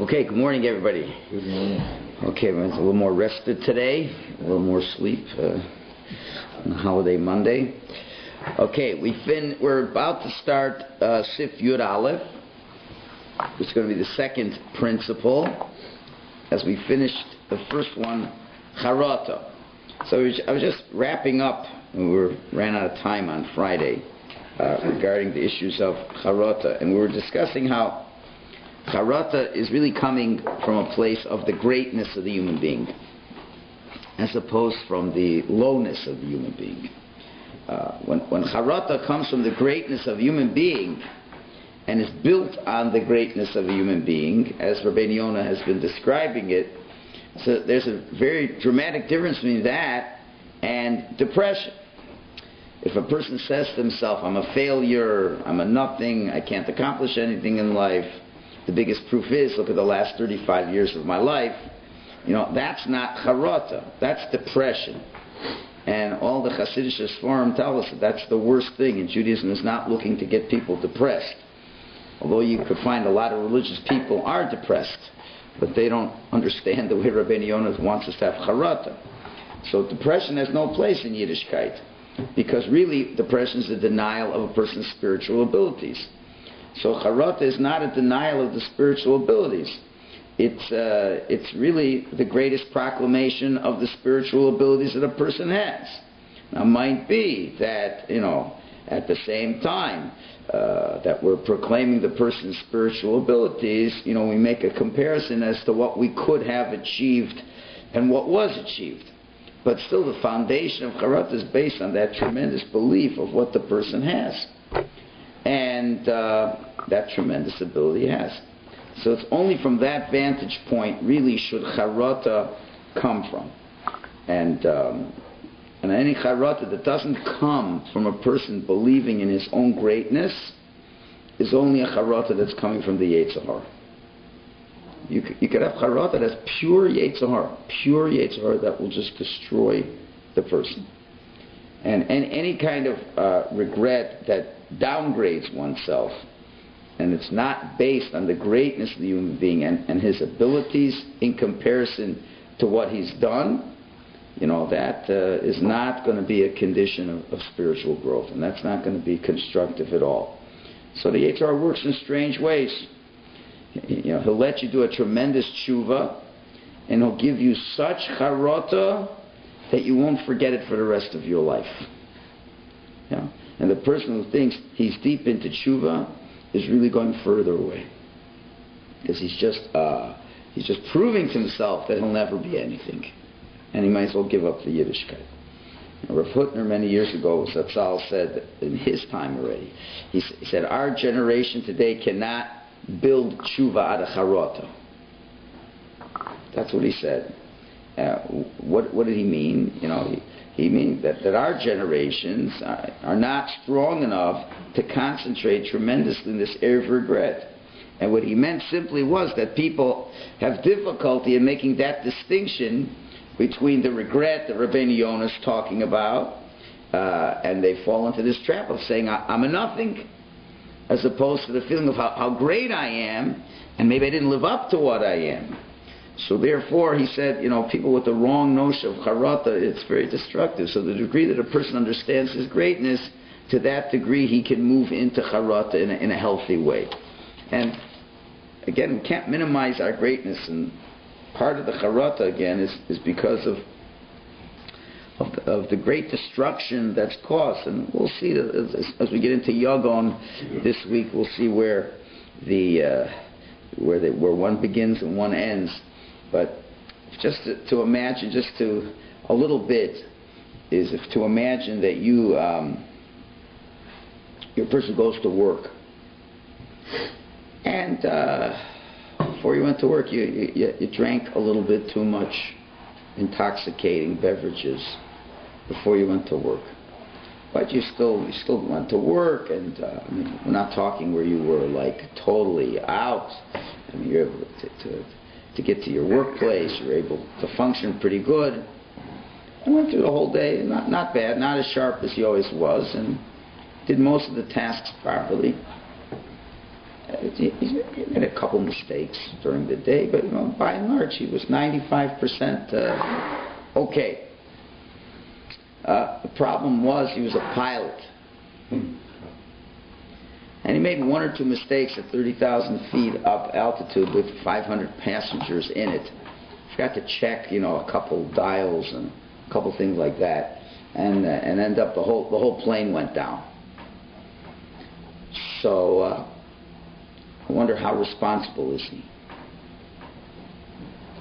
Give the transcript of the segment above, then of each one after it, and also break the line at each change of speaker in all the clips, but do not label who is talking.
Okay, good morning, everybody.
Good morning.
Okay, everyone's a little more rested today, a little more sleep on holiday Monday. Okay, we're about to start Sif Yud Aleph. It's going to be the second principle, as we finished the first one, Charata. So I was just wrapping up, and we ran out of time on Friday regarding the issues of Charata, and we were discussing how Charata is really coming from a place of the greatness of the human being, as opposed from the lowness of the human being. When Charata comes from the greatness of a human being and is built on the greatness of a human being, as Rabbi Yonah has been describing it, so there's a very dramatic difference between that and depression. If a person says to himself, I'm a failure, I'm a nothing, I can't accomplish anything in life, the biggest proof is, look at the last 35 years of my life. That's not charata. That's depression. And all the Hasidic Sforim tell us that that's the worst thing in Judaism, is not looking to get people depressed. Although you could find a lot of religious people are depressed, but they don't understand the way Rabbi Yonah wants us to have charata. So depression has no place in Yiddishkeit, because really depression is a denial of a person's spiritual abilities. So charata is not a denial of the spiritual abilities. It's really the greatest proclamation of the spiritual abilities that a person has. Now, it might be that, at the same time that we're proclaiming the person's spiritual abilities, we make a comparison as to what we could have achieved and what was achieved. But still, the foundation of charata is based on that tremendous belief of what the person has. And that tremendous ability has. So it's only from that vantage point really should charata come from. And any charata that doesn't come from a person believing in his own greatness is only a charata that's coming from the Yetzer Hara. You could have charata that's pure Yetzer Hara that will just destroy the person. And any kind of regret that downgrades oneself, and it's not based on the greatness of the human being and his abilities in comparison to what he's done, that is not going to be a condition of spiritual growth, and that's not going to be constructive at all. So the Yetzer Hara works in strange ways. He'll let you do a tremendous tshuva, and he'll give you such charata that you won't forget it for the rest of your life. And the person who thinks he's deep into tshuva is really going further away, because he's just proving to himself that he'll never be anything, and he might as well give up the Yiddishkeit. Rav Hutner many years ago, Zatzal said in his time already, he said, our generation today cannot build tshuva out of charata. That's what he said. What did he mean? He means that our generations are not strong enough to concentrate tremendously in this area of regret. And what he meant simply was that people have difficulty in making that distinction between the regret that Rabbi Yonah is talking about, and they fall into this trap of saying, I'm a nothing, as opposed to the feeling of how great I am, and maybe I didn't live up to what I am. So therefore, he said, people with the wrong notion of charata, it's very destructive. So the degree that a person understands his greatness, to that degree he can move into charata in a healthy way. And again, we can't minimize our greatness, and part of the charata, again, is because of the great destruction that's caused. And we'll see, as we get into Yagon this week, we'll see where one begins and one ends. But just to imagine, a little bit, is to imagine that your person goes to work, and before you went to work, you drank a little bit too much intoxicating beverages before you went to work. But you still went to work, and we're not talking where you were like totally out. You're able to get to your workplace. You're able to function pretty good. I went through the whole day, not bad, not as sharp as he always was, and did most of the tasks properly. he made a couple mistakes during the day, but by and large, he was 95% okay. The problem was he was a pilot. And he made one or two mistakes at 30,000 feet up altitude with 500 passengers in it. Forgot to check, a couple dials and a couple things like that, and end up the whole plane went down. So I wonder how responsible is he?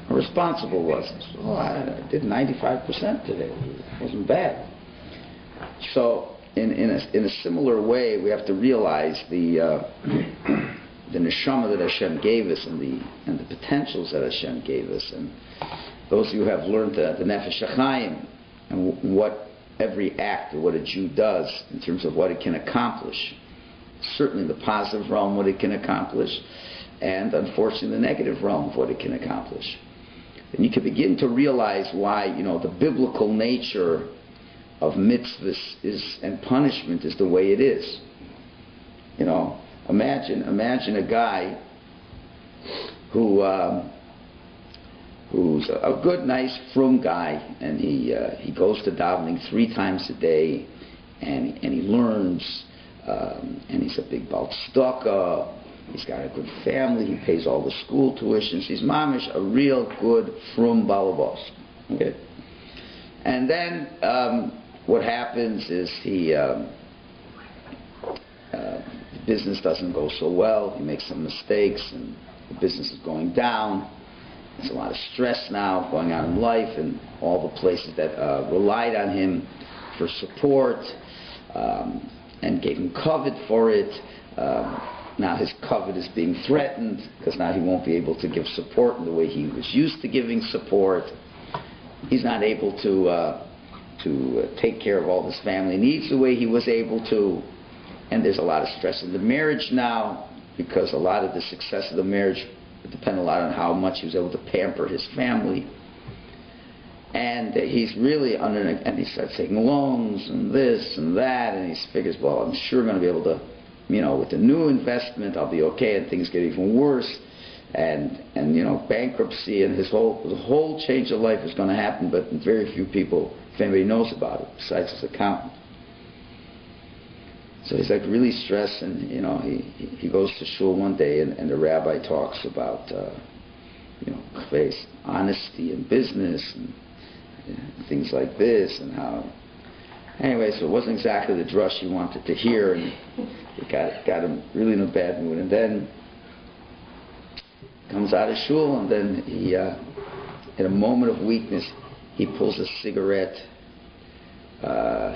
How responsible was he? Well, I did 95% today. It wasn't bad. So in a similar way, we have to realize the neshama that Hashem gave us and the potentials that Hashem gave us. And those of you who have learned the Nefesh HaChaim and what every act or what a Jew does in terms of what it can accomplish, certainly the positive realm, what it can accomplish, and unfortunately the negative realm of what it can accomplish. And you can begin to realize why, the biblical nature of mitzvahs and punishment is the way it is. Imagine a guy who's a good, nice, frum guy, and he goes to davening 3 times a day, and he learns, and he's a big Baal Tzedakah. He's got a good family. He pays all the school tuitions. He's mamish, a real good frum balabos. Okay, and then what happens is business doesn't go so well. He makes some mistakes, and the business is going down. There's a lot of stress now going on in life, and all the places that relied on him for support and gave him covet for it. Now his covet is being threatened because now he won't be able to give support in the way he was used to giving support. He's not able to take care of all his family needs the way he was able to. And there's a lot of stress in the marriage now, because a lot of the success of the marriage depends a lot on how much he was able to pamper his family. And he's really and he starts taking loans and this and that, and he figures, well, I'm sure going to be able to, with the new investment, I'll be okay, and things get even worse. And bankruptcy and his whole change of life is going to happen, but very few people, if anybody knows about it, besides his accountant. So he's really stressed, and he goes to shul one day, and the rabbi talks about honesty in business and things like this, and how. Anyway, so it wasn't exactly the drush he wanted to hear, and it got him really in a bad mood. And then comes out of shul, and then he, in a moment of weakness, he pulls a cigarette.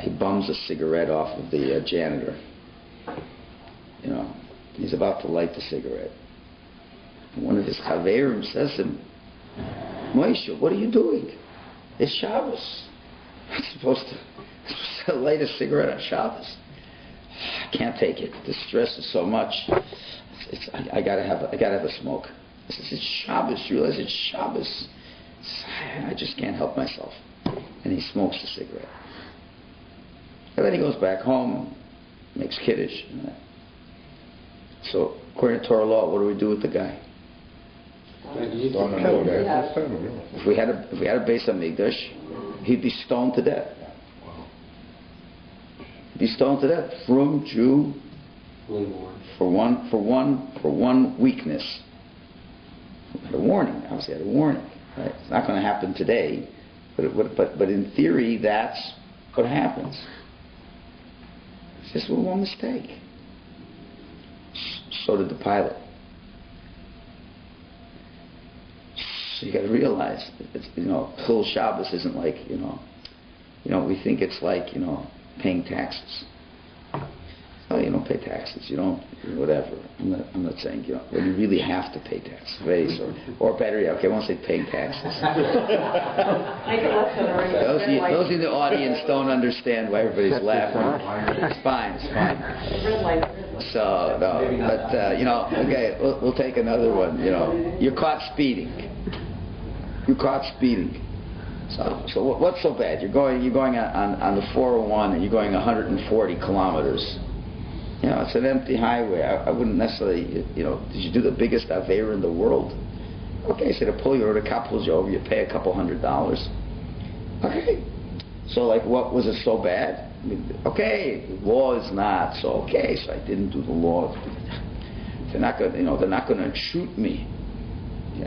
He bums a cigarette off of the janitor. He's about to light the cigarette. And one of his chaverim says to him, Moshe, what are you doing? It's Shabbos. I'm supposed to light a cigarette on Shabbos. I can't take it. The stress is so much. I gotta have a smoke. He says, it's Shabbos. You realize it's Shabbos? I just can't help myself. And he smokes the cigarette. And then he goes back home, makes kiddush. So, according to Torah law, what do we do with the guy? If we had a Beis Hamikdash, he'd be stoned to death. He'd be stoned to death. Frum Jew, for one weakness. Had a warning. Obviously, had a warning. Right? It's not going to happen today, but in theory, that's what happens. It's just one mistake. So did the pilot. So you got to realize, Chil Shabbos isn't like, we think it's like, paying taxes. Oh, you don't pay taxes. You don't, whatever. I'm not saying, when you really have to pay taxes, or better yet, okay, I won't say paying taxes. Those in the audience don't understand why everybody's laughing. It's fine. So, no, but, okay, we'll take another one. You're caught speeding. So what's so bad? You're going on the 401 and you're going 140 kilometers. It's an empty highway. I wouldn't necessarily, did you do the biggest aveira in the world? Okay, so to pull you over, the cop pulls you over, you pay a couple $100. Okay. So, like, what was it so bad? Okay, law is not, so okay, so I didn't do the law. They're not going, they're not going to shoot me.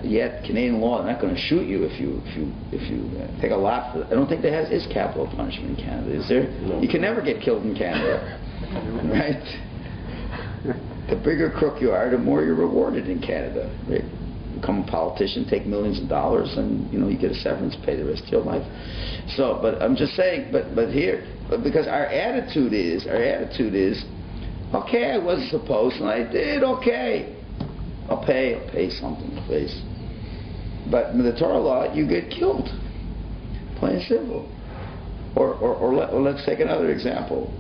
Yet Canadian law, they're not going to shoot you if you take a lot for. I don't think there is capital punishment in Canada, is there? No. You can never get killed in Canada, right? The bigger crook you are, the more you're rewarded in Canada. Right? Become a politician, take millions of dollars, and you get a severance pay the rest of your life. So, but I'm just saying, but because our attitude is, okay, I wasn't supposed, and I did. Okay, I'll pay something, please. But in the Torah law, you get killed, plain and simple. Or let's take another example.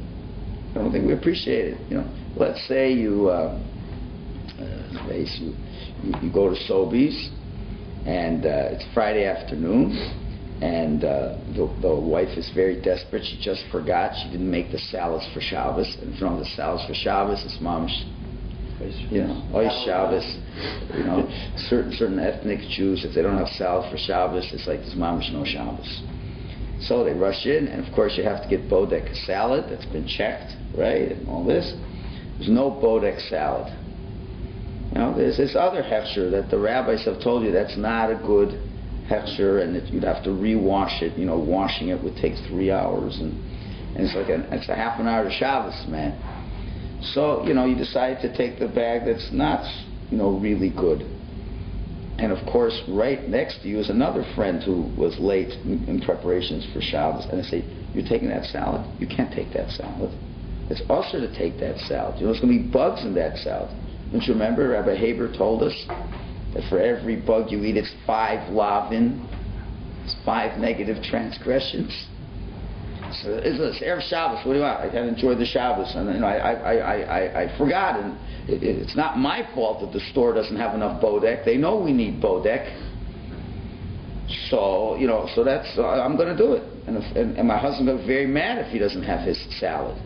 I don't think we appreciate it. Let's say you go to Sobeys, and it's Friday afternoon, and the wife is very desperate. She just forgot she didn't make the salads for Shabbos. And if you don't have the salads for Shabbos, it's mamish. Ois Shabbos. Certain ethnic Jews, if they don't have salad for Shabbos, it's like there's mamish no Shabbos. So they rush in, and of course you have to get bodek salad that's been checked, right, and all this. There's no bodek salad. There's this other hechsher that the rabbis have told you that's not a good hechsher, and that you'd have to rewash it. Washing it would take 3 hours, and it's like it's a half an hour to Shabbos, man. So you decide to take the bag that's not really good. And of course, right next to you is another friend who was late in preparations for Shabbos, and they say, "You're taking that salad? You can't take that salad. It's also to take that salad. There's going to be bugs in that salad." Don't you remember Rabbi Haber told us that for every bug you eat, it's 5 lavin, it's 5 negative transgressions. So it's Erev Shabbos. What do you want? I gotta enjoy the Shabbos, and I forgot, and it's not my fault that the store doesn't have enough bodek. They know we need bodek, so so that's I'm going to do it, and my husband got very mad if he doesn't have his salad.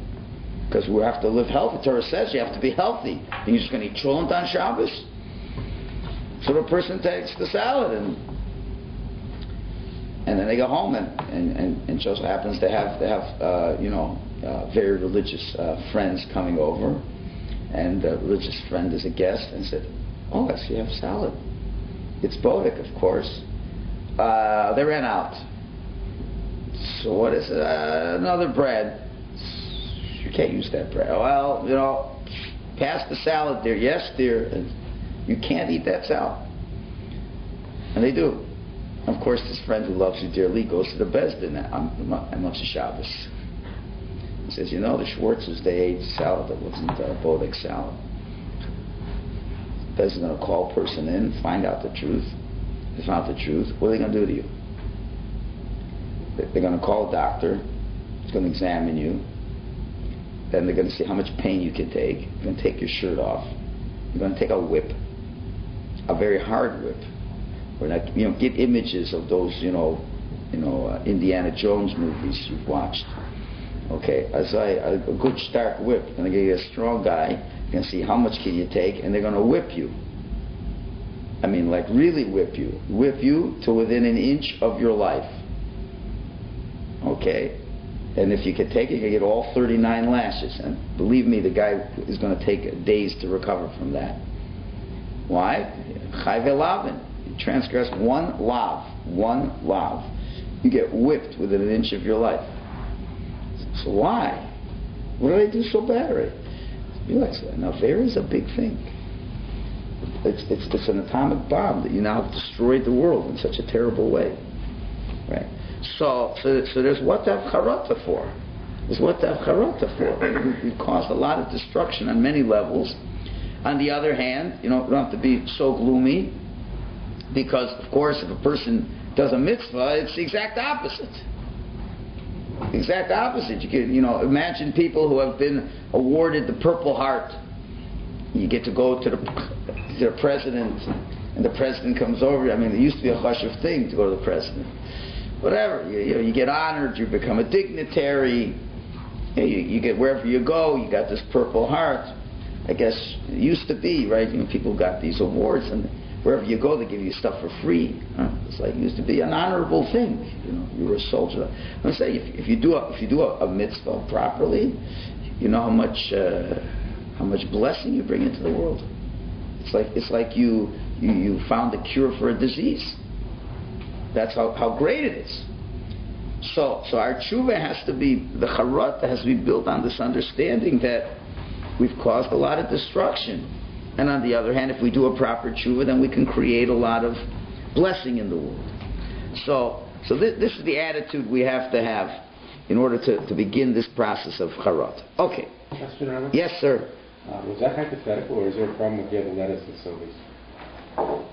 Because we have to live healthy. The Torah says you have to be healthy. And you're just going to eat cholent on Shabbos? So the person takes the salad, and then they go home, and just happens they have very religious friends coming over, and the religious friend is a guest, and said, "Oh, yes, you have salad. It's bodek, of course." They ran out. So what is it? Another bread. You can't use that bread. Well, pass the salad, dear. Yes, dear. And you can't eat that salad. And they do. Of course, this friend who loves you dearly goes to the Bezdin on Moshe Shabbos. He says, the Schwartzes, they ate salad that wasn't bodek salad. Bezdin's going to call a person in, find out the truth. They found the truth. What are they going to do to you? They're going to call a doctor. He's going to examine you. Then they're going to see how much pain you can take. You're going to take your shirt off. You're going to take a whip, a very hard whip. Or get images of those, Indiana Jones movies you've watched. Okay, a good stark whip. And they're going to get a strong guy. You're going to see how much can you take, and they're going to whip you. I mean, like really whip you. Whip you to within an inch of your life. Okay? And if you can take it, you can get all 39 lashes. And believe me, the guy is going to take days to recover from that. Why? Chai ve'lavin. You transgress one lav. You get whipped within an inch of your life. So why? What do they do so bad, right? Realize that. Now, there is a big thing. It's an atomic bomb that you now have destroyed the world in such a terrible way. Right? So there's what to have charata for. There's what to have charata for. We've caused a lot of destruction on many levels. On the other hand, you don't have to be so gloomy, because of course if a person does a mitzvah, it's the exact opposite. The exact opposite. You can, imagine people who have been awarded the Purple Heart. You get to go to the president, and the president comes over. I mean, it used to be a chashuv thing to go to the president. Whatever, you get honored, you become a dignitary, You get wherever you go, you got this Purple Heart. I guess it used to be, right? People got these awards, and wherever you go, they give you stuff for free. It's like it used to be an honorable thing. You were a soldier. I'm saying if you do a mitzvah properly, you know how much blessing you bring into the world. It's like you found a cure for a disease. That's how great it is. So our tshuva has to be, the charata has to be built on this understanding that we've caused a lot of destruction. And on the other hand, if we do a proper tshuva, then we can create a lot of blessing in the world. So this is the attitude we have to have in order to begin this process of charata. Okay. Yes, sir.
Was that hypothetical, or is there a problem with the other lettuce and sodas?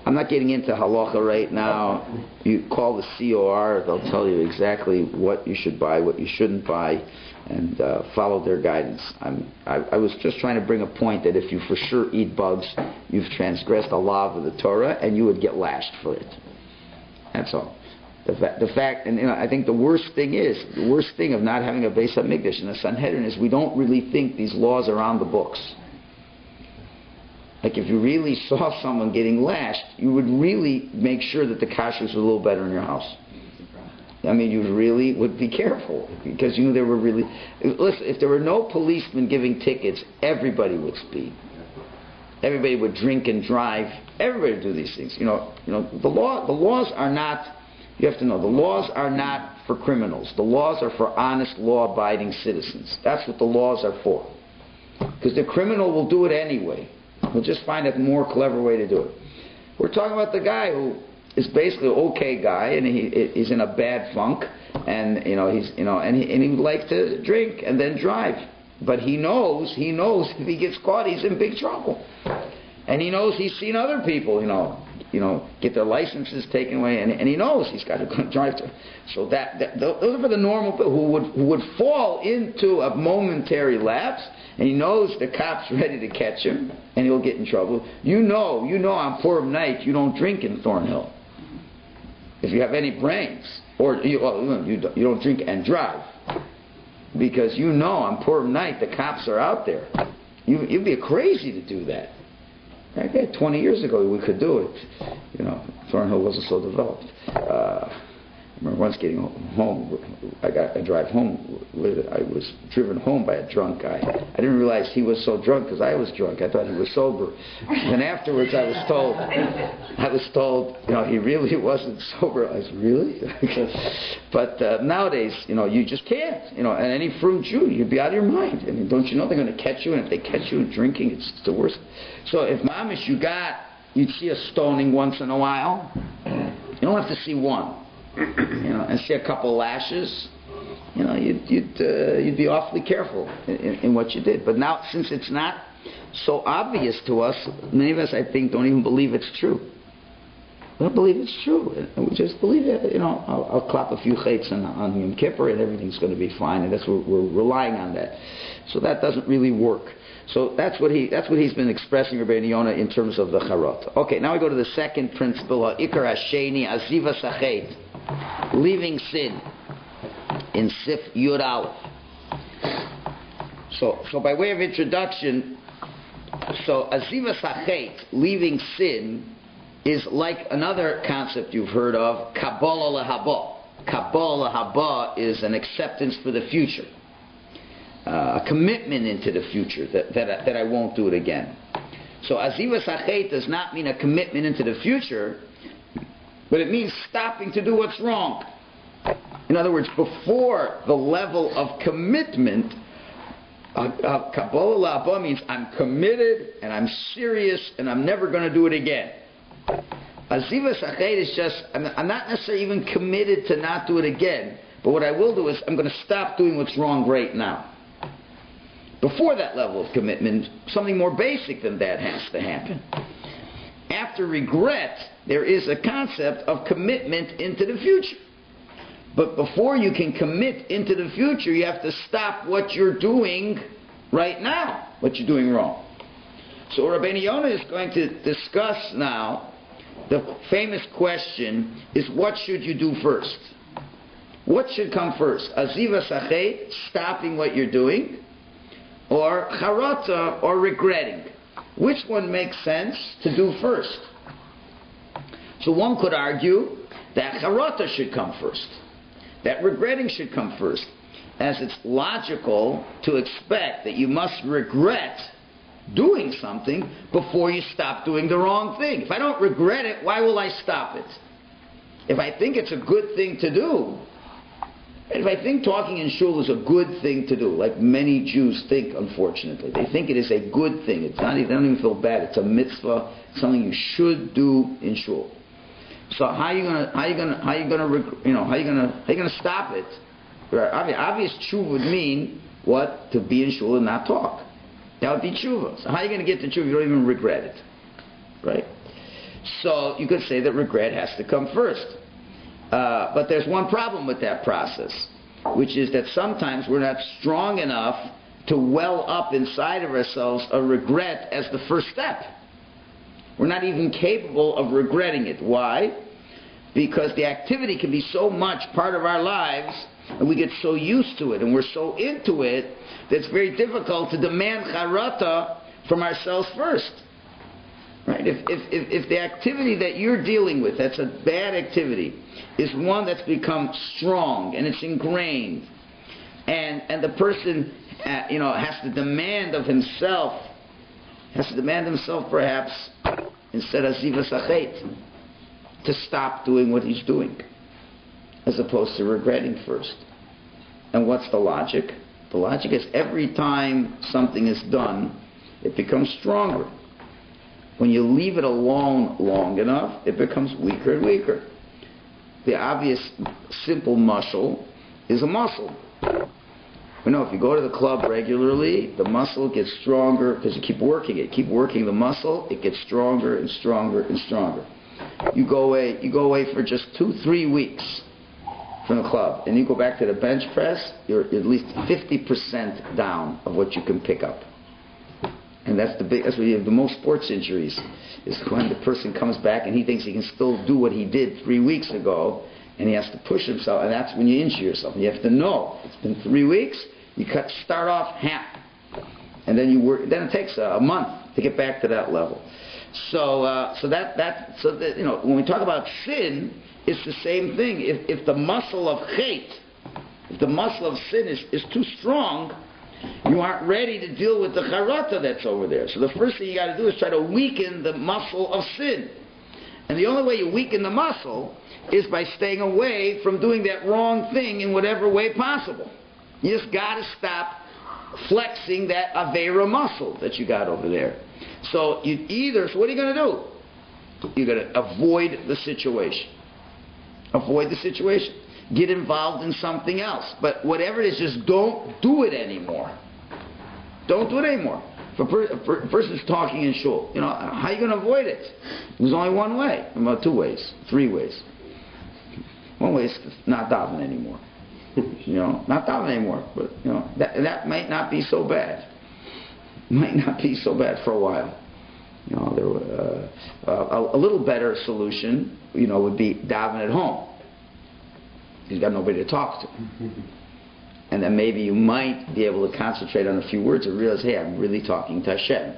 I'm not getting into halacha right now. You call the COR, they'll tell you exactly what you should buy, what you shouldn't buy, and follow their guidance. I was just trying to bring a point that if you for sure eat bugs, you've transgressed a law of the Torah, and you would get lashed for it. That's all. The fact, and I think the worst thing of not having a Beis HaMikdash and a Sanhedrin is we don't really think these laws are on the books. Like if you really saw someone getting lashed, you would really make sure that the kashrus was a little better in your house. I mean, you really would be careful because you knew there were really. Listen, if there were no policemen giving tickets, everybody would speed. Everybody would drink and drive. Everybody would do these things. The laws are not. You have to know the laws are not for criminals. The laws are for honest, law-abiding citizens. That's what the laws are for. Because the criminal will do it anyway. We'll just find a more clever way to do it. We're talking about the guy who is basically an okay guy, and he's in a bad funk, and he would like to drink and then drive, but he knows if he gets caught, he's in big trouble, and he knows he's seen other people, get their licenses taken away, and he knows he's got to drive to. So those are for the normal people who would fall into a momentary lapse, and he knows the cop's ready to catch him, and he'll get in trouble. You know on Purim night you don't drink in Thornhill if you have any brains, or you don't drink and drive, because on Purim night the cops are out there. You'd be crazy to do that. Okay, 20 years ago we could do it. Thornhill wasn't so developed. I remember once getting home, I drive home. I was driven home by a drunk guy. I didn't realize he was so drunk because I was drunk. I thought he was sober. And afterwards I was told, he really wasn't sober. I was really? But nowadays, you just can't. And any fruit Jew, you'd be out of your mind. I mean, don't you know they're going to catch you? And if they catch you drinking, it's the worst. So if mamish you'd see a stoning once in a while. You don't have to see one. And see a couple lashes, you'd be awfully careful in what you did. But now, since it's not so obvious to us, many of us, I think, don't even believe it's true. We don't believe it's true. We just believe it. I'll clap a few chaitz on Yom Kippur and everything's going to be fine, and that's what we're relying on that. So that doesn't really work. So that's what he's been expressing, Rabbi Yonah, in terms of the charot. Okay, now we go to the second principle, Ikar Hasheni, Aziva Sachet. Leaving sin in Sif Yud Aleph. So by way of introduction, Aziva Sachet, leaving sin, is like another concept you've heard of, Kabbalah Lahaba. Kabbalah Lahaba is an acceptance for the future, a commitment into the future that I won't do it again. So Aziva Sachet does not mean a commitment into the future, but it means stopping to do what's wrong. In other words, before the level of commitment, Kabbalah Lahaba means I'm committed and I'm serious and I'm never going to do it again. Aziva Sachet is just, I'm not necessarily even committed to not do it again, but what I will do is I'm going to stop doing what's wrong right now. Before that level of commitment, something more basic than that has to happen. After regret, there is a concept of commitment into the future. But before you can commit into the future, you have to stop what you're doing right now, what you're doing wrong. So Rabbi Yonah is going to discuss now, the famous question is, what should you do first? What should come first? Aziva sachet, stopping what you're doing, or charata, or regretting? Which one makes sense to do first? So one could argue that charata should come first, that regretting should come first, as it's logical to expect that you must regret doing something before you stop doing the wrong thing. If I don't regret it, why will I stop it? If I think it's a good thing to do, if I think talking in shul is a good thing to do, like many Jews think, unfortunately, they think it is a good thing. It's not. They don't even feel bad. It's a mitzvah, something you should do in shul. So how are you gonna stop it? Right? Obvious tshuva would mean what? To be in shul and not talk. That would be tshuva. So how are you going to get to tshuva if you don't even regret it? Right? So you could say that regret has to come first. But there's one problem with that process, which is that sometimes we're not strong enough to well up inside of ourselves a regret as the first step. We're not even capable of regretting it. Why? Because the activity can be so much part of our lives, and we get so used to it, and we're so into it, that it's very difficult to demand charata from ourselves first. Right? If the activity that you're dealing with, that's a bad activity, is one that's become strong and it's ingrained, and the person has to demand of himself, perhaps, instead of ziva sachet, to stop doing what he's doing, as opposed to regretting first. And what's the logic? The logic is every time something is done, it becomes stronger. When you leave it alone long enough, it becomes weaker and weaker. The obvious simple muscle is a muscle. If you go to the club regularly, the muscle gets stronger because you keep working it. Keep working the muscle, it gets stronger and stronger and stronger. You go away for just 2-3 weeks from the club, and you go back to the bench press, you're at least 50% down of what you can pick up. And that's where you have the most sports injuries, is when the person comes back and he thinks he can still do what he did 3 weeks ago, and he has to push himself, and that's when you injure yourself. You have to know it's been 3 weeks. You start off half, and then you work. Then it takes a month to get back to that level. So when we talk about sin, it's the same thing. If the muscle of hate, if the muscle of sin is too strong, you aren't ready to deal with the charata that's over there. So the first thing you got to do is try to weaken the muscle of sin. And the only way you weaken the muscle is by staying away from doing that wrong thing in whatever way possible. You just got to stop flexing that Avera muscle that you got over there. So what are you going to do? You're going to avoid the situation. Avoid the situation. Get involved in something else. But whatever it is, just don't do it anymore. Don't do it anymore. If a person's talking in shul, how are you going to avoid it? There's only one way. Well, 2 ways, 3 ways. One way is not daven anymore. Not daven anymore. But that might not be so bad. Might not be so bad for a while. A little better solution, would be daven at home. He's got nobody to talk to. And then maybe you might be able to concentrate on a few words and realize, hey, I'm really talking to Hashem.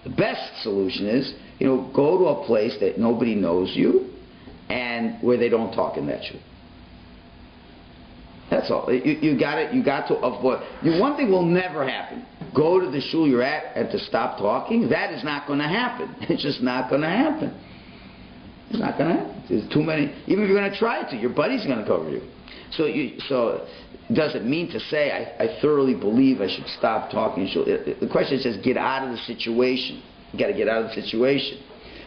The best solution is, go to a place that nobody knows you and where they don't talk in that shul. That's all. You got to avoid. One thing will never happen. Go to the shul you're at and to stop talking. That is not going to happen. It's just not going to happen. It's not going to happen. There's too many. Even if you're going to try to, your buddy's going to cover you. So does it mean to say I thoroughly believe I should stop talking? The question is just get out of the situation. You got to get out of the situation.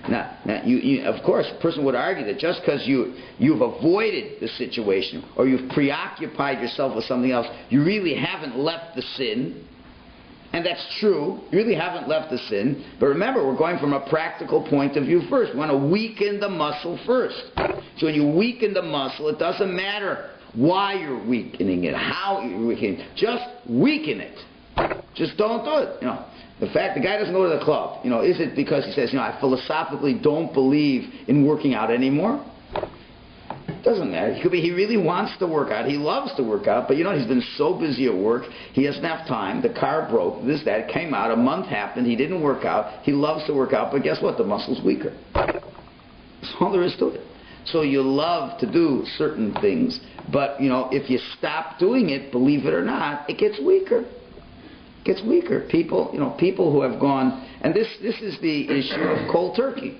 Now, of course, a person would argue that just because you've avoided the situation or you've preoccupied yourself with something else, you really haven't left the sin. And that's true. You really haven't left the sin. But remember, we're going from a practical point of view first. We want to weaken the muscle first. So when you weaken the muscle, it doesn't matter why you're weakening it, how you're weakening it. Just weaken it. Just don't do it. The fact the guy doesn't go to the club, is it because he says, I philosophically don't believe in working out anymore? Doesn't matter. It could be he really wants to work out. He loves to work out, but he's been so busy at work, he doesn't have time. The car broke, this, that, it came out, a month happened, he didn't work out. He loves to work out, but guess what? The muscle's weaker. That's all there is to it. So you love to do certain things, but if you stop doing it, believe it or not, it gets weaker. It gets weaker. People who have gone, and this is the issue of cold turkey.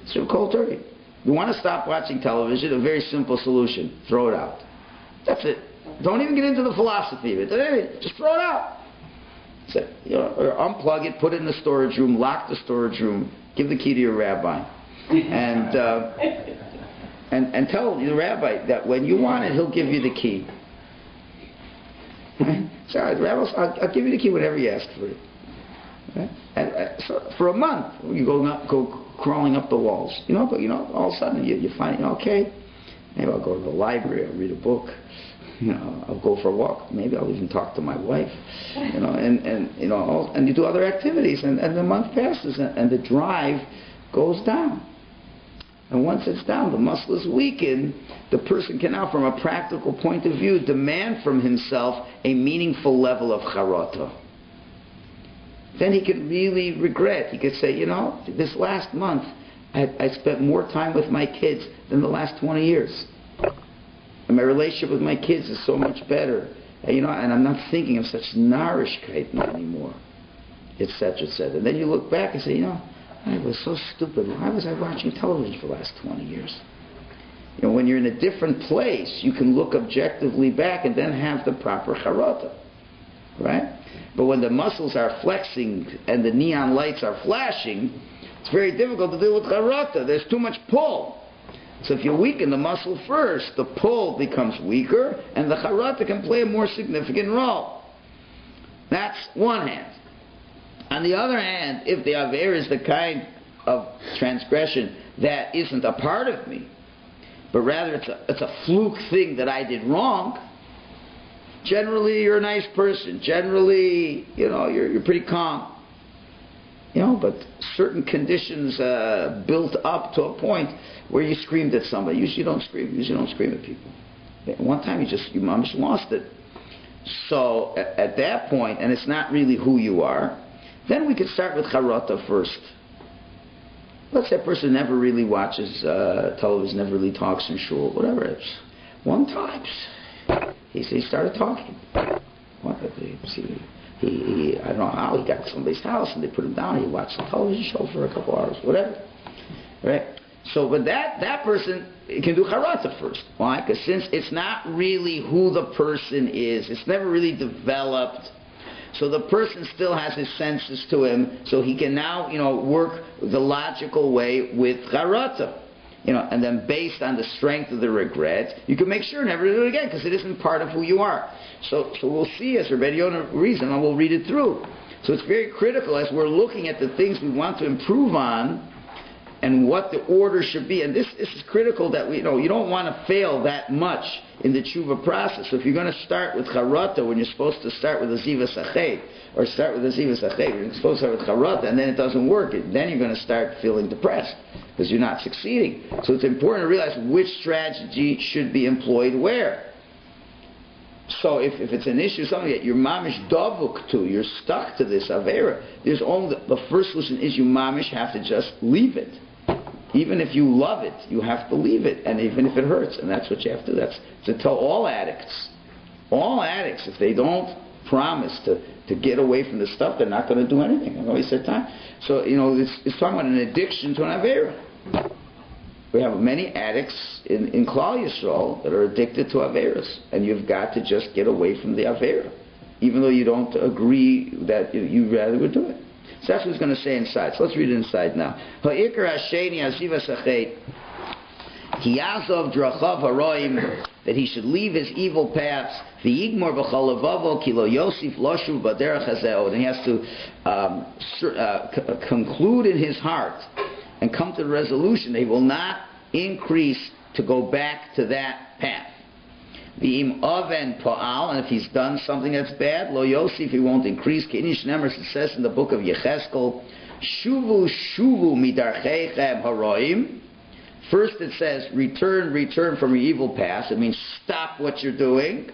It's cold turkey. You want to stop watching television, a very simple solution. Throw it out. That's it. Don't even get into the philosophy of it. Just throw it out. So, or unplug it, put it in the storage room, lock the storage room, give the key to your rabbi. And tell the rabbi that when you want it, he'll give you the key. Sorry, Rabbi, I'll give you the key whenever you ask for it. Right? And so for a month, you go crawling up the walls. All of a sudden you find, okay, maybe I'll go to the library, I'll read a book, I'll go for a walk, maybe I'll even talk to my wife, and you do other activities, and the month passes, and the drive goes down. And once it's down, the muscle is weakened, the person can now, from a practical point of view, demand from himself a meaningful level of charata. Then he could really regret. He could say, this last month, I spent more time with my kids than the last 20 years. And my relationship with my kids is so much better. And I'm not thinking of such narishkeit anymore, etc., etc. And then you look back and say, I was so stupid. Why was I watching television for the last 20 years? When you're in a different place, you can look objectively back and then have the proper charata. Right? But when the muscles are flexing and the neon lights are flashing, it's very difficult to deal with charata. There's too much pull. So if you weaken the muscle first, the pull becomes weaker, and the charata can play a more significant role. That's one hand. On the other hand, if the aver is the kind of transgression that isn't a part of me, but rather it's a fluke thing that I did wrong, generally you're a nice person. Generally, you're pretty calm. But certain conditions built up to a point where you screamed at somebody. Usually you don't scream. Usually you don't scream at people. One time you just lost it. So at that point, and it's not really who you are, then we could start with charata first. Let's say a person never really watches television, never really talks in shul, whatever it is. One time, he started talking. I don't know how, he got to somebody's house and they put him down, he watched the television show for a couple hours, whatever. Right? So, but that person can do charata first. Why? Because since it's not really who the person is, it's never really developed, so the person still has his senses to him, so he can now, work the logical way with charata. And then based on the strength of the regret, you can make sure never to do it again, because it isn't part of who you are. So we'll see as Rabbi Yonah reads, and we'll read it through. So it's very critical as we're looking at the things we want to improve on, and what the order should be. And this is critical that you don't want to fail that much in the tshuva process. So if you're going to start with charata when you're supposed to start with a ziva sachet, or start with a ziva sachet, you're supposed to start with charata, and then it doesn't work, then you're going to start feeling depressed because you're not succeeding. So it's important to realize which strategy should be employed where. So if it's an issue, something that you're mamish davuk to, you're stuck to this avera, there's only the first solution is you mamish have to just leave it. Even if you love it, you have to leave it, and even if it hurts, and that's what you have to do. That's to tell all addicts, if they don't promise to get away from the stuff, they're not going to do anything. They'll waste their time. So it's talking about an addiction to an avera. We have many addicts in Klal Yisrael that are addicted to averas, and you've got to just get away from the avera, even though you don't agree that you rather would do it. So that's what he's going to say inside. So let's read it inside now. Ha'ikar ha'sheni ha'ziva sachet ki yazov drachav haroim, that he should leave his evil paths. V'yigmor b'chol levavo ki lo yosif loshuv b'derech hazeh. And he has to conclude in his heart and come to the resolution that he will not increase to go back to that path. V'im oven pa'al, and if he's done something that's bad, lo yosif, he won't increase. K'inish nemers, it says in the book of Yecheskel, shuvu midarcheichem haroim, First it says, return from your evil past. It means stop what you're doing.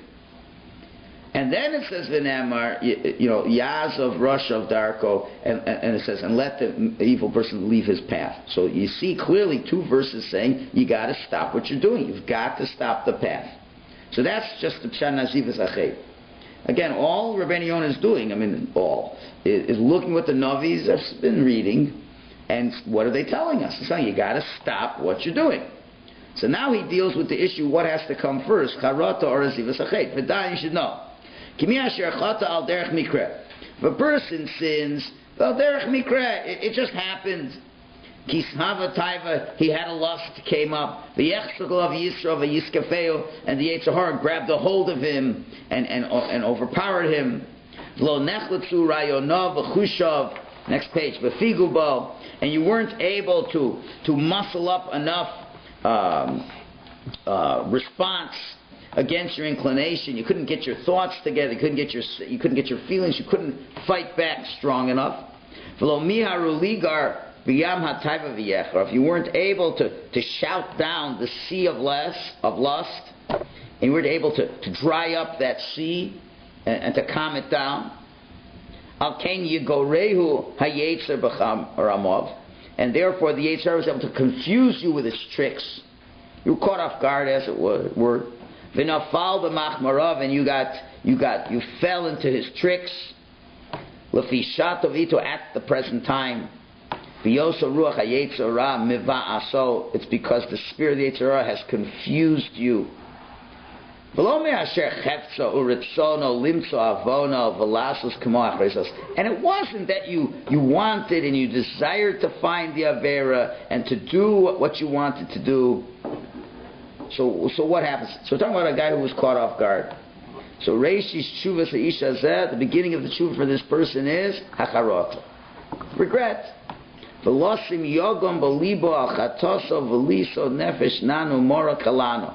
And then it says, V'nemar, Yazov Rashav Darko, and it says, and let the evil person leave his path. So you see clearly 2 verses saying, you got to stop what you're doing. You've got to stop the path. So that's just the Pshat Nazivas Achet. Again, all Rabbeinu Yonah is doing, is looking what the Navis have been reading, and what are they telling us? They're saying, you got to stop what you're doing. So now he deals with the issue, what has to come first? Charata or Nazivas Achet. V'day, you should know. If a person sins, it just happened. Kishava taiva, he had a lust, came up. The Yechsagol of Yisro, Yiskafeo, and the Yetzer Hara grabbed a hold of him and overpowered him. V'lo nechletzu rayonov v'chushav. Next page. V'figubo, and you weren't able to muscle up enough response against your inclination. You couldn't get your thoughts together. You couldn't get your feelings. You couldn't fight back strong enough. If you weren't able to shout down the sea of lust, and you weren't able to dry up that sea and to calm it down, and therefore the Yetzer Hara was able to confuse you with its tricks. You were caught off guard, as it were. V'nafal b'machmarav, and you fell into his tricks. L'fishat ovito, at the present time. V'yoso ruach hayetzer hara miva'aso, it's because the spirit of the Yetzer Hara has confused you. V'lo me'asher chefzo uritzono limtzo avono v'lasos k'mo achresos, and it wasn't that you wanted and you desired to find the avera and to do what you wanted to do. So what happens? So we're talking about a guy who was caught off guard. So Reishis Teshuva Seisha Zeh, the beginning of the Teshuva for this person is Hacharot, regret. V'losim yogam b'libo al chatoso v'liso nefesh nanu mora kalano,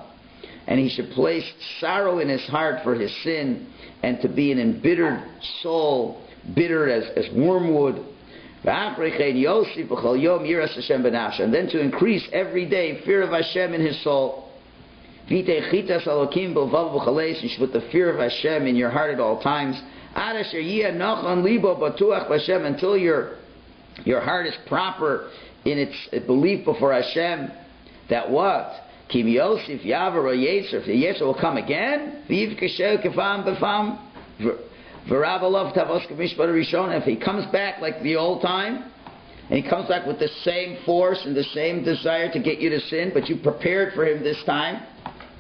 and he should place sorrow in his heart for his sin, and to be an embittered soul, bitter as wormwood. And then to increase every day fear of Hashem in his soul. You should put the fear of Hashem in your heart at all times, until your heart is proper in its belief before Hashem. That what? If the Yetzer will come again, if he comes back like the old time, and he comes back with the same force and the same desire to get you to sin, but you prepared for him this time.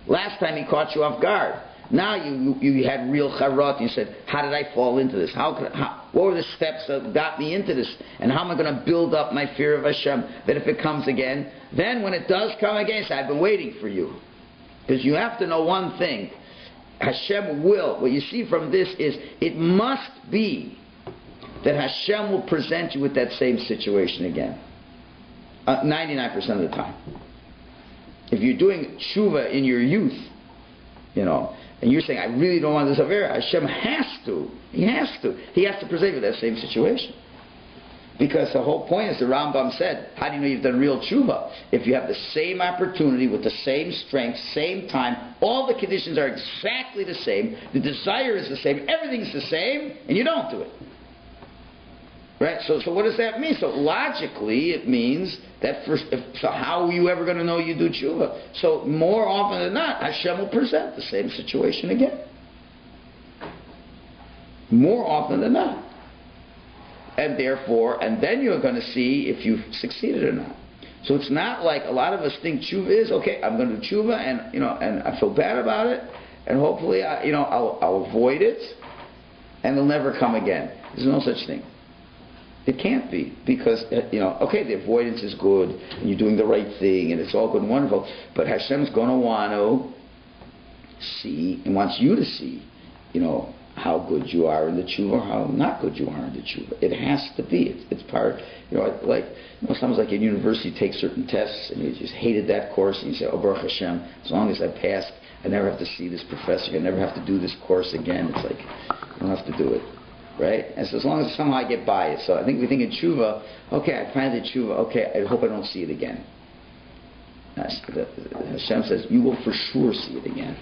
Last time he caught you off guard. Now you had real charot. You said, how did I fall into this? What were the steps that got me into this? And how am I going to build up my fear of Hashem? That if it comes again, then when it does come again, say, I've been waiting for you. Because you have to know one thing. Hashem will. What you see from this is, it must be that Hashem will present you with that same situation again. 99% of the time. If you're doing tshuva in your youth, and you're saying, I really don't want this avera, Hashem has to. He has to present you with that same situation. Because the whole point is, the Rambam said, how do you know you've done real tshuva? If you have the same opportunity with the same strength, same time, all the conditions are exactly the same, the desire is the same, everything's the same, and you don't do it. Right? So what does that mean? So logically, it means that so how are you ever going to know you do tshuva? So more often than not, Hashem will present the same situation again. More often than not. And then you're going to see if you've succeeded or not. So it's not like a lot of us think tshuva is, okay, I'm going to do tshuva, and I feel bad about it, and hopefully I'll avoid it, and it'll never come again. There's no such thing. It can't be, because, okay, the avoidance is good, and you're doing the right thing, and it's all good and wonderful, but Hashem's going to want to see, and wants you to see, how good you are in the tshuva, or how not good you are in the tshuva. It has to be. It's part, sometimes like in university, you take certain tests, and you just hated that course, and you say, oh, Baruch Hashem, as long as I passed, I never have to see this professor, I never have to do this course again. It's like, I don't have to do it. Right? And so as long as somehow I get by it. So I think we think in tshuva, okay, I planted tshuva, okay, I hope I don't see it again. Hashem says, you will for sure see it again.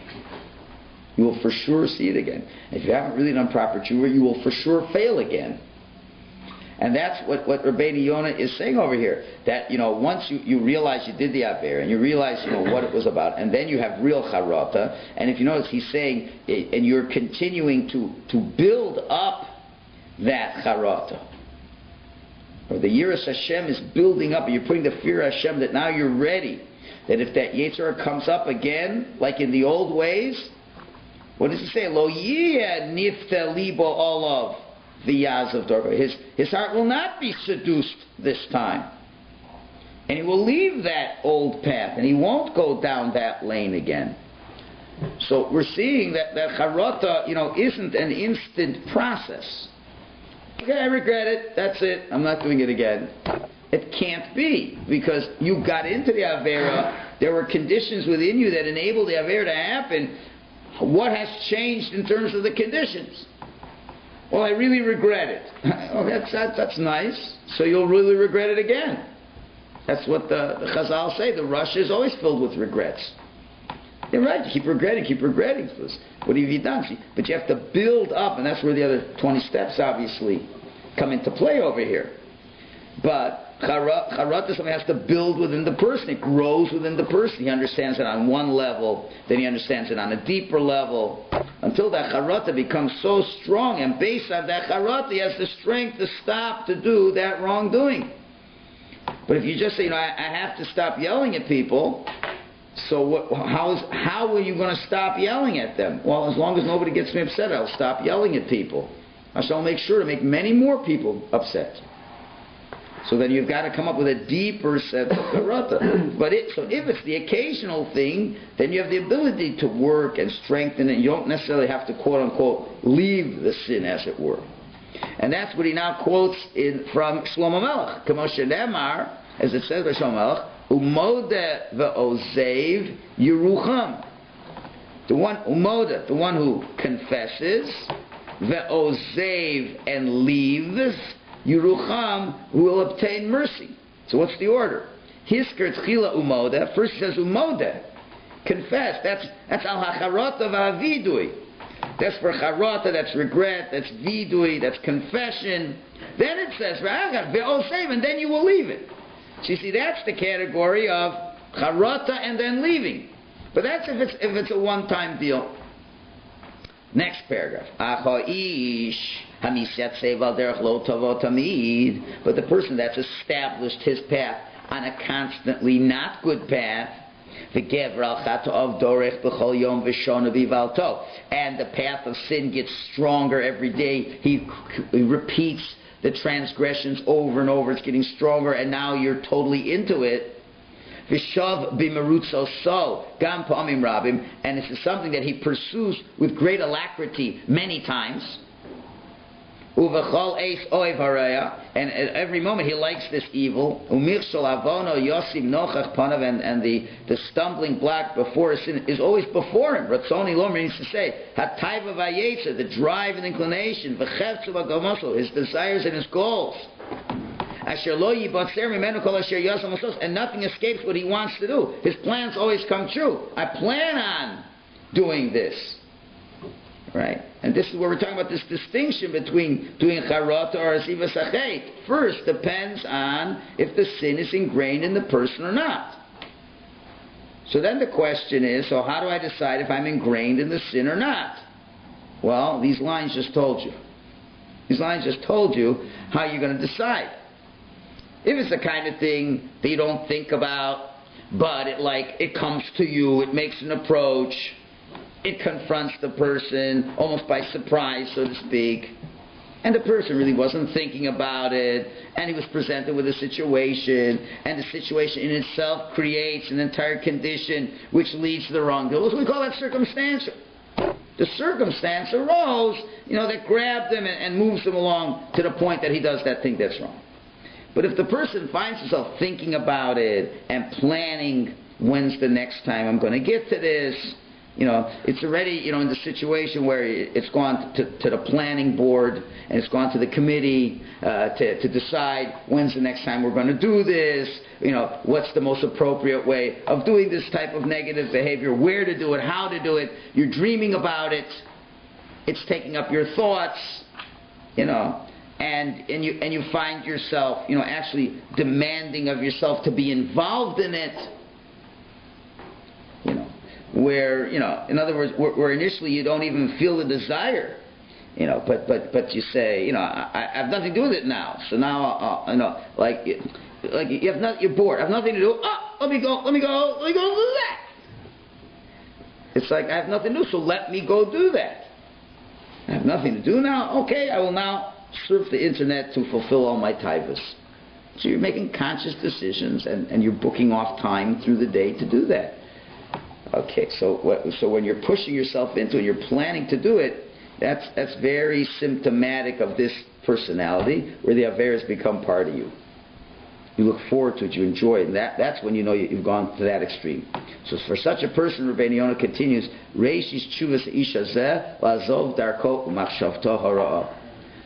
You will for sure see it again. If you haven't really done proper tshuva, you will for sure fail again. And that's what Rabbeinu Yonah is saying over here. That, once you realize you did the Aver, and you realize, what it was about, and then you have real charata, and if you notice, he's saying, and you're continuing to build up that charata. Or the Yiras Hashem is building up, and you're putting the fear of Hashem that now you're ready. That if that Yetzer comes up again, like in the old ways, what does he say? Lo yeh nifta libo olav v'yazav dorko. His heart will not be seduced this time. And he will leave that old path, and he won't go down that lane again. So we're seeing that charata, isn't an instant process. Okay, I regret it. That's it. I'm not doing it again. It can't be, because you got into the Avera. There were conditions within you that enabled the Avera to happen. What has changed in terms of the conditions? Well, I really regret it. Oh, that's nice. So you'll really regret it again. That's what the Chazal say. The rush is always filled with regrets. You're right. You keep regretting. What have you done? But you have to build up, and that's where the other 20 steps obviously come into play over here. But Charata is something that has to build within the person. It grows within the person. He understands it on one level, then he understands it on a deeper level, until that Charata becomes so strong, and based on that Charata, he has the strength to stop to do that wrongdoing. But if you just say, I have to stop yelling at people, so how are you going to stop yelling at them? Well, as long as nobody gets me upset, I'll stop yelling at people. I shall make sure to make many more people upset. So then you've got to come up with a deeper sense of charata. So if it's the occasional thing, then you have the ability to work and strengthen it. You don't necessarily have to, quote unquote, leave the sin, as it were. And that's what he now quotes from Shlomo Melech. K'moshe Nemar, as it says by Shlomo Melech, Umode ve'ozev Yerucham. The one who confesses, ve'ozev, and leaves, Yerucham, who will obtain mercy. So what's the order? Hisker tchila umoda. First it says umoda. Confess. That's al hacharata v'avidui. That's for charata, that's regret, that's vidui, that's confession. Then it says ve'osev, and then you will leave it. So you see, that's the category of charata and then leaving. But that's if it's a one-time deal. Next paragraph. But the person that's established his path on a constantly not good path, and the path of sin gets stronger every day. He repeats the transgressions over and over. It's getting stronger, and now you're totally into it. Vishav b'merutzo so gam pa'amim rabim, and this is something that he pursues with great alacrity many times. Uvachol eis oiv haraya, and at every moment he likes this evil. Umichshol avono yosim nochach panav, and the stumbling block before his sin is always before him. Ratzoni lo means to say hatayva vayetzer, the drive and inclination, v'chevtzu v'gamoso, his desires and his goals. And nothing escapes what he wants to do. His plans always come true. I plan on doing this. Right? And this is where we're talking about this distinction between doing charata or asiva sachet. First depends on if the sin is ingrained in the person or not. So then the question is, so how do I decide if I'm ingrained in the sin or not? Well, these lines just told you. These lines just told you how you're going to decide. If it's the kind of thing that you don't think about, but it comes to you, it makes an approach, it confronts the person almost by surprise, so to speak, and the person really wasn't thinking about it, and he was presented with a situation, and the situation in itself creates an entire condition which leads to the wrongdoing. So we call that circumstantial. The circumstance arose, that grabbed him and moves him along to the point that he does that thing that's wrong. But if the person finds himself thinking about it and planning, when's the next time I'm going to get to this, It's already, in the situation where it's gone to the planning board and it's gone to the committee to decide when's the next time we're going to do this, what's the most appropriate way of doing this type of negative behavior, where to do it, how to do it. You're dreaming about it. It's taking up your thoughts, and you find yourself, actually demanding of yourself to be involved in it. Where, in other words, where initially you don't even feel the desire, but you say, I have nothing to do with it now. So now, like you have not, you're bored. I have nothing to do. Let me go do that. It's like I have nothing to do, so let me go do that. I have nothing to do now. Okay, I will now surf the internet to fulfill all my taivas. So you're making conscious decisions, and you're booking off time through the day to do that. Okay, so when you're pushing yourself into it, you're planning to do it, that's very symptomatic of this personality, where the Averas become part of you. You look forward to it, you enjoy it, and that's when you know you've gone to that extreme. So for such a person, Rabbi Yonah continues, Reishis Teshuvas Isha Zeh Lazov Darko Umachshavto Hara'ah.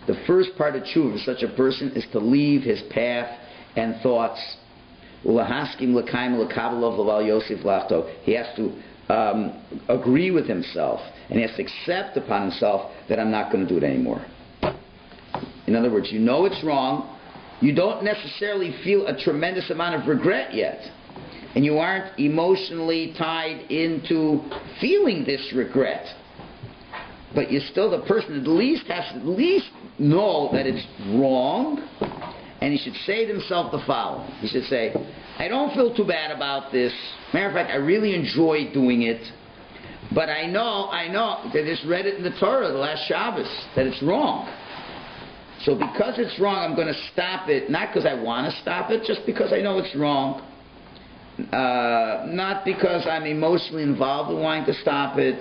The first part of Teshuvah for such a person is to leave his path and thoughts. He has to agree with himself, and he has to accept upon himself that I'm not going to do it anymore. In other words, it's wrong. You don't necessarily feel a tremendous amount of regret yet, and you aren't emotionally tied into feeling this regret. But you're still the person that has to at least know that it's wrong. And he should say to himself the following. He should say, I don't feel too bad about this. Matter of fact, I really enjoy doing it. But I know, they just read it in the Torah the last Shabbos, that it's wrong. So because it's wrong, I'm going to stop it. Not because I want to stop it, just because I know it's wrong. Not because I'm emotionally involved in wanting to stop it.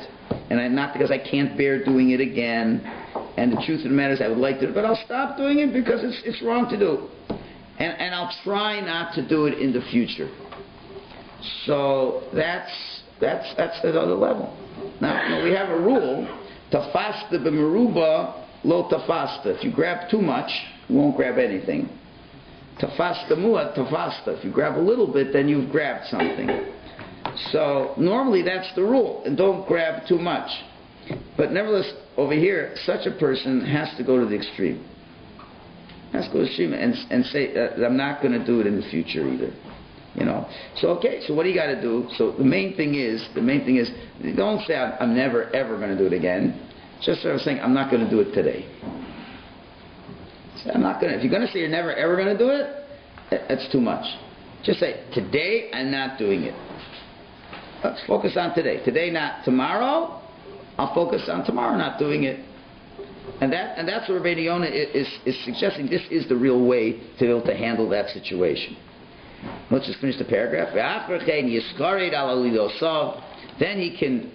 And not because I can't bear doing it again. And the truth of the matter is I would like to, but I'll stop doing it because it's wrong to do. And I'll try not to do it in the future. So that's the other level. Now we have a rule, tafasta b'meruba lo tafasta. If you grab too much, you won't grab anything. Tafasta mu'at tafasta. If you grab a little bit, then you've grabbed something. So normally that's the rule, and don't grab too much. But nevertheless, over here, such a person has to go to the extreme. Has to go to the extreme and say, I'm not going to do it in the future either. So okay, so what do you got to do? So the main thing is, don't say I'm never ever going to do it again. Just sort of saying, I'm not going to do it today. Say, I'm not going to. If you're going to say you're never ever going to do it, that's too much. Just say, today I'm not doing it. Let's focus on today. Today, not tomorrow. I'll focus on tomorrow not doing it. And that's what Rabbi Yonah is suggesting. This is the real way to be able to handle that situation. Let's just finish the paragraph. Then he can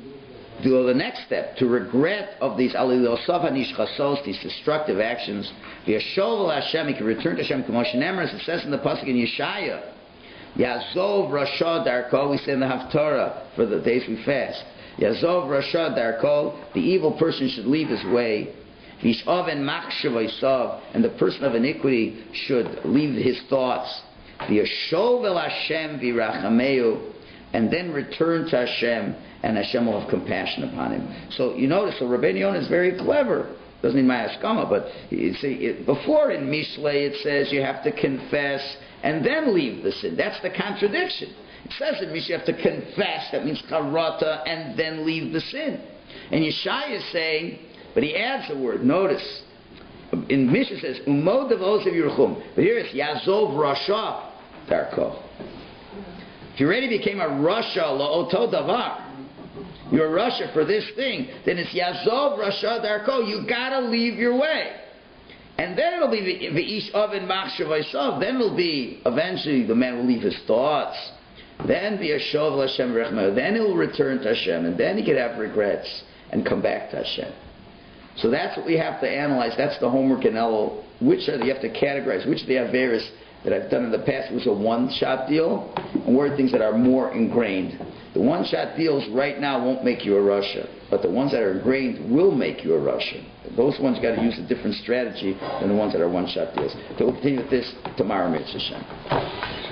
do the next step, to regret of these these destructive actions. He can return to Hashem, as it says in the pasuk in Yeshaya. Yazov Rasha Darko, we say in the Haftarah for the days we fast. Yazov Rasha Darko, the evil person should leave his way. Vishav and Machshavaisav, and the person of iniquity should leave his thoughts. V'yashov el Hashem v'rachameu, and then return to Hashem, and Hashem will have compassion upon him. So you notice, so Rabbi Yonah is very clever. Doesn't need my askama, but you see, before in Mishlei it says you have to confess and then leave the sin. That's the contradiction. It says in Mishlei you have to confess, that means karata, and then leave the sin. And Yeshaya is saying, but he adds a word, notice. In Mishlei it says, Umod devos of Yerchum. But here it's Yazov Rasha Darko. If you already became a Rasha la'oto davar, you're a Rasha for this thing, then it's Yazov Rasha Darko. You gotta leave your way. And then it'll be V'ish Oven Machshavaisav. Then it'll be, eventually the man will leave his thoughts. Then V'yashov L'Hashem Rechmeh. Then he'll return to Hashem. And then he could have regrets and come back to Hashem. So that's what we have to analyze. That's the homework in Elul. You have to categorize which of the Averis that I've done in the past was a one-shot deal, and where are things that are more ingrained. The one-shot deals right now won't make you a Russia, but the ones that are ingrained will make you a Russia. Those ones got to use a different strategy than the ones that are one-shot deals. So we'll continue with this tomorrow, Mitzvah Hashem.